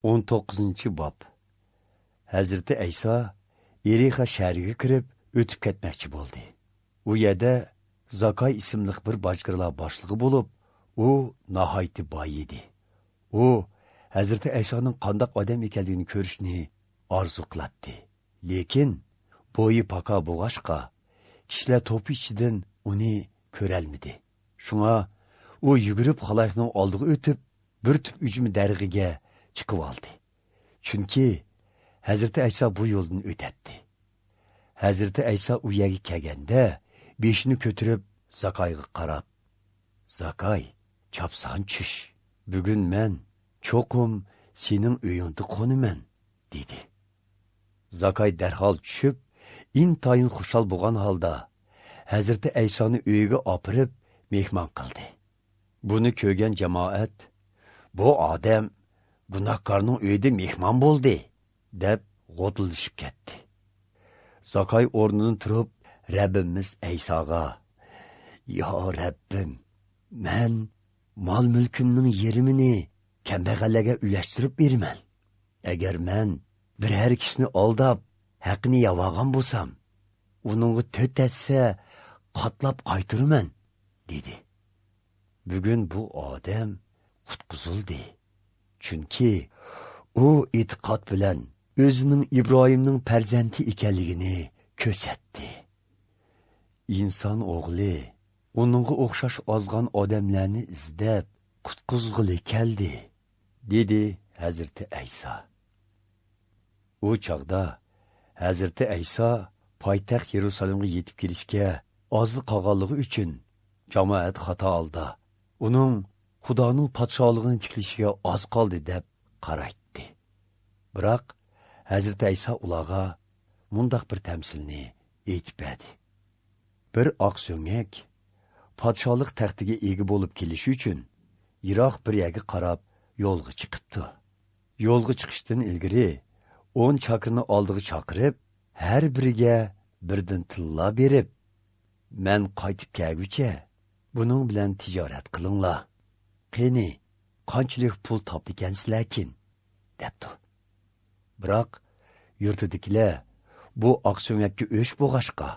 19. bob. Hazreti Ayso Yerixa shahriga kirib, o'tib ketmoqchi bo'ldi. U yerda Zakay ismli bir bojgirlar boshlig'i bo'lib, u nihoyatda boy edi. U Hazreti Aysoning qanday odam ekanligini ko'rishni orzu qiladi. Lekin bo'yi paka bo'g'ashqa, kishilar to'pi ichidan uni ko'rolmadi. Shunga u yugurib xaloyiqning oldiga o'tib, bir tub ujmi darg'iga chiqib oldi. Chunki Hazreti Ayso bu yo'ldan o'tadi. Hazreti Ayso u yerga kelganda, beshini ko'tarib Zakayga qarab, "Zakay, chapsan tush. Bugun men cho'qim sening uyingda qo'naman", dedi. Zakay darhol tushib, intayin xushal bo'lgan holda Hazreti Aysoni uyiga opirib mehmon qildi. Buni ko'rgan jamoat, "Bu odam gunohkorning uyida mehmon bo'ldi", deb g'o'dilishib ketdi. Zakay o'rnidan turib, Rabbimiz Aysoga, "Ya Rabbim, men mol-mulkimning yerimini kambag'allarga ulashtirib beraman. Agar men biror kishini aldab, haqini yavagan bo'lsam, uningga to'tasa qatlab qaytiraman", dedi. Bugun bu odam qutqizildi. Chunki u e'tiqod bilan o'zining Ibrohimning farzandi ekanligini ko'rsatdi. Inson o'g'li uningga o'xshash ozg'on odamlarni izlab qutqizg'ili keldi, dedi Hazreti Ayso. U chog'da Hazreti Ayso poytaxt Yerusalimga yetib kelishga ozli qolganligi uchun jamoat xato oldi. Uning Xudoning podshohligini tiklishiga oz qoldi deb qaraydi. Biroq Hazreti Ayso ularga mundaq bir tamsilni aytib berdi. Bir oq so'ngak podshohlik taxtiga ega bo'lib kelish uchun yiroq bir yerga qarab yo'lga chiqibdi. Yo'lga chiqishdan ilgari 10 chaqirni oldiga chaqirib, har biriga birdan tilla berib, "Men qaytib kelguncha buning bilan tijorat qilinglar. Qani, qanchalik pul topdikansizlarkin", debdi. Biroq yurtidagilar bu oqso'ngakka o'sh bo'g'ashqa,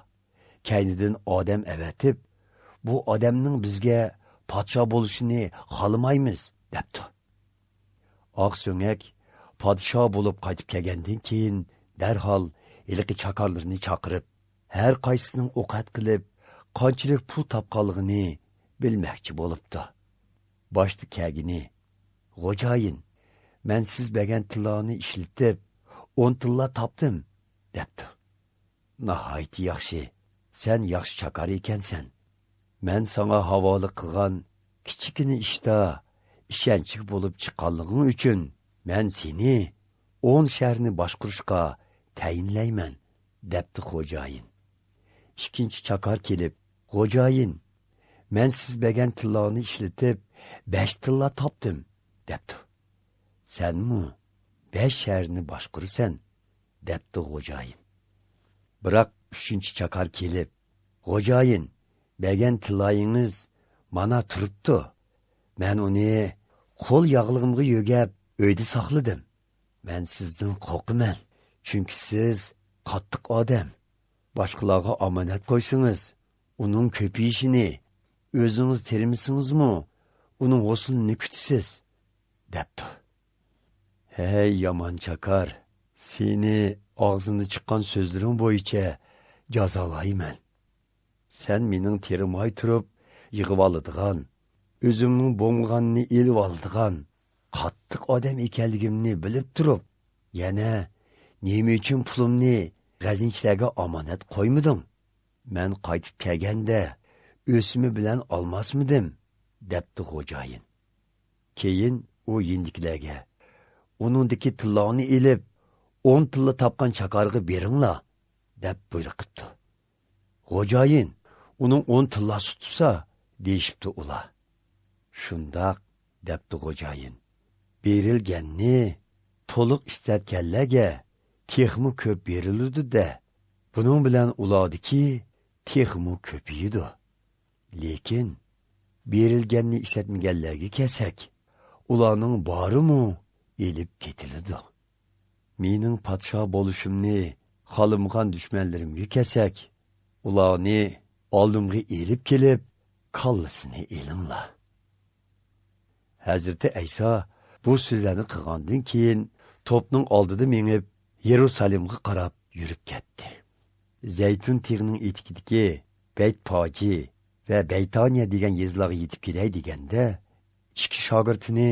kaynidan odam avatib, "Bu odamning bizga podsho bo'lishini xohlamaymiz", debdi. Oqso'ngak podsho bo'lib qaytib kelgandan keyin darhol ilqi chakorlarni chaqirib, har qaysisining o'qat qilib, qanchalik pul topganligini bilmoqchi bo'libdi. Boshda kelgini, "Xo'jayin, men siz bergan tillani ishlatib 10 tilla topdim", debdi. "Nihoyat yaxshi, sen yaxshi chakar ekansan. Men sana havola qilgan kichikini ishda ishonchli bo'lib chiqqanliging uchun men seni 10 shaharni boshqarishga tayinlayman", debdi xo'jayin. Ikkinchi chakar kelib, "Xo'jayin, men siz bergan tillani ishlatib 5 tilla topdim", debdi. "Senmi 5 shaharni boshqarsan", debdi xo'jayin. Biroq uchinchi chakar kelib, "Xo'jayin, bergan tillayingiz mana turibdi. Men uni qo'l yog'lig'imga yo'gab uyda saqladim. Men sizdan qo'rqaman, chunki siz qattiq odam. Boshqalarga omonat qo'ysangiz, uning ko'payishini o'zingiz termisingizmi, uning ho'slini kutasiz", debdi. "Hey yomon chakar, seni og'zini chiqqan so'zlaring bo'yicha jazolayman. Sen mening terimay turib yig'ib oladigan, o'zimning bo'lganini elib oladigan qattiq odam ekanligimni bilib turib, yana nima uchun pulimni g'azinchilarga omonat qo'ymading? Men qaytib kelganda o'simi bilan olmasmidim", debdi xo'jayin. Keyin u yindikilarga, "Uningdagi tillani elib 10 tilla topgan chakarga beringlar", deb buyruq qildi. "Xo'jayin, uning 10 tillasi tutsa", deyishibdi ular. "Shundoq", debdi xo'jayin. "Berilganni to'liq ishlatganlarga texmi ko'p beriladi-da. Buning bilan ulardiki texmi ko'paydi. Lekin berilganni ishlatmaganlarga kelsak, ularning borimi elib ketilidi. Mening podsho bo'lishimni xohlamagan dushmanlarimga kelsak, ularni oldimga elib kelib, kallasini elinglar. Hazreti Ayso bu so'zlarni qilgandan keyin to'pning oldida mengib Yerusalimga qarab yurib ketdi. Zaytun tig'ining etikidagi Bayt-Poji va Baytoniya degan yezlarga yetib kelay deganda, ikki shogirdini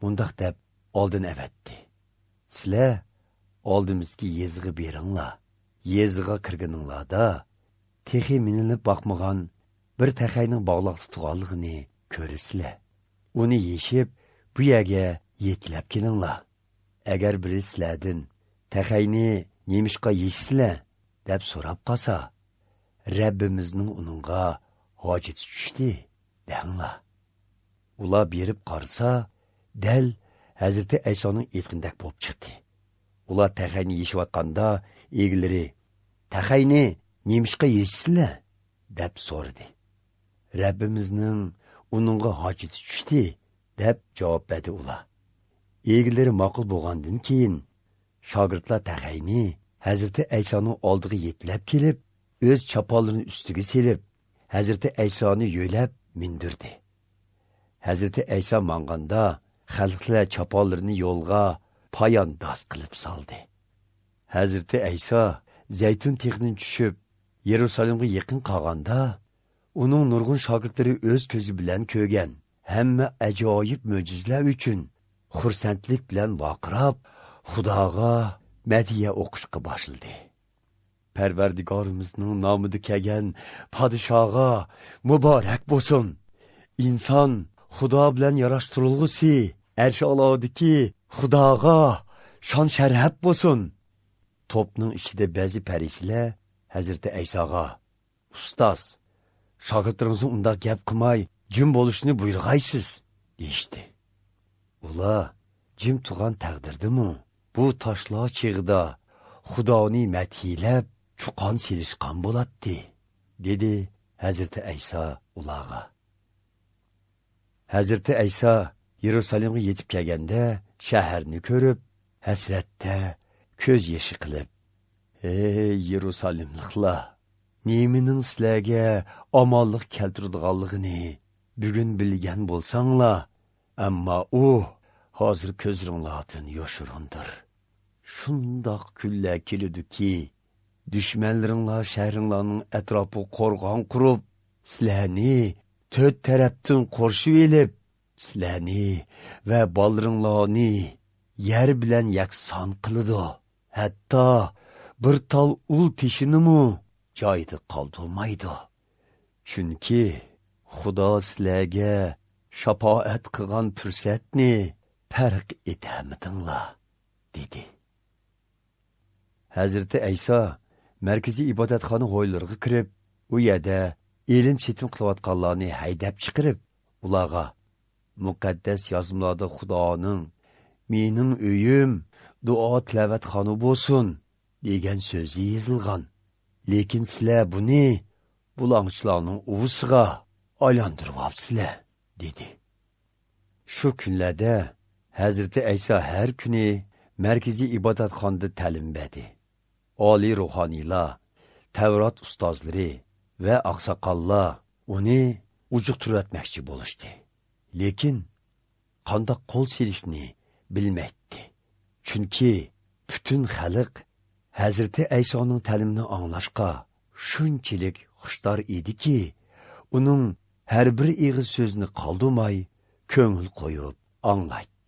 mundaq deb oldin avatdi. Sizlar oldimizga yezg'i beringlar. Yezg'iga kirganinglarda texi minilib boqmagan bir taxayning bog'liq tutganligini ko'rsizlar. Uni yeshib bu yerga yetlab kelinglar. Agar biri sizlardan taxayni nemishqa yeyishsizlar deb so'rab qolsa, Rabbimizning uningga hojati tushdi denglar. Ular berib qarasa, dal Hazreti Aysoning aytgandek bo'lib chiqdi. Ular taxayni yeyishayotganda egilari taxayni nemishqa yeyishsizlar deb so'radi. Rabbimizning uningga hojati tushdi deb javob berdi ular. Egilari ma'qul bo'lgandan keyin shogirdlar taxayni Hazreti Aysoning oldiga yetlab kelib, o'z chaponlarini ustiga selib, Hazreti Aysoni yo'lab mindirdi. Hazreti Ayso manganda xalqlar chaponlarini yo'lga poyandoz qilib soldi. Hazreti Ayso Zaytun tig'idan tushib Yerusalimga yaqin qolganda, uning nurg'un shogirdlari o'z ko'zi bilan ko'rgan hamma ajoyib mo'jizalar uchun xursandlik bilan vaqirab, Xudoga madiya o'qishga boshladi. Parvardigorimizning nomida kelgan podshoga muborak bo'lsin. Inson Xudo bilan yarashtirilg'usi, arsh olodiki Xudoga shon sharaf bo'lsin. To'pning ichida ba'zi farishtalar Hazrati Aysoga, "Ustoz, shogirdlaringizni unda gap qilmay, jim bo'lishni buyurg'aysiz" deyishdi. Ular jim turgan taqdirdimi, bu toshlar chig'ida Xudoni madhilab chuqon silishgan bo'ladi, dedi Hazrati Ayso ularga. Hazrati Ayso Yerusalimga yetib kelganda shaharni ko'rib, hasratda ko'z yoshi qilib, "Ey Yerusalimliklar, nemening sizlarga omonlik keltiradiganligini bugun bilgan bo'lsanglar, ammo u hozir ko'zinglardan yoshirindir. Shundoq kunlar kelidiki, dushmanlaringlar shahringlarning atrofi qo'rg'on qurib, sizlarni to'rt tarafdan qo'rshib elib, sizlarni va bolaringlarni yer bilan yakson qiladi. Hatto bir tol ul tishinimu joyida qoldirmaydi. Chunki Xudo sizlarga shafoat qilgan fursatni farq etamidinglar", dedi. Hazreti Ayso markaziy ibodatxona ho'ylariga kirib, u yerda ilm setim qilayotganlarni haydab chiqarib, ularga muqaddas yozmalarda Xudoning "Mening uyim duo tilovatxona bo'lsin" degan so'zi yozilgan. Lekin sizlar buni bulongchilarning uvusiga aylantiryapsizlar, dedi. Shu kunlarda Hazreti Ayso har kuni markaziy ibodatxonada ta'lim berdi. Oliy ruhoniylar, Tavrat ustozlari va oqsoqollar uni ujuqtirib bo'lishdi. Lekin qandoq qo'l silishni bilmaydi. Chunki butun xalq Hazreti Aysoning ta'limini anglashqa shunchalik xushtor ediki, uning har bir ig'iz so'zni qoldirmay ko'ngil qo'yib anglaydi.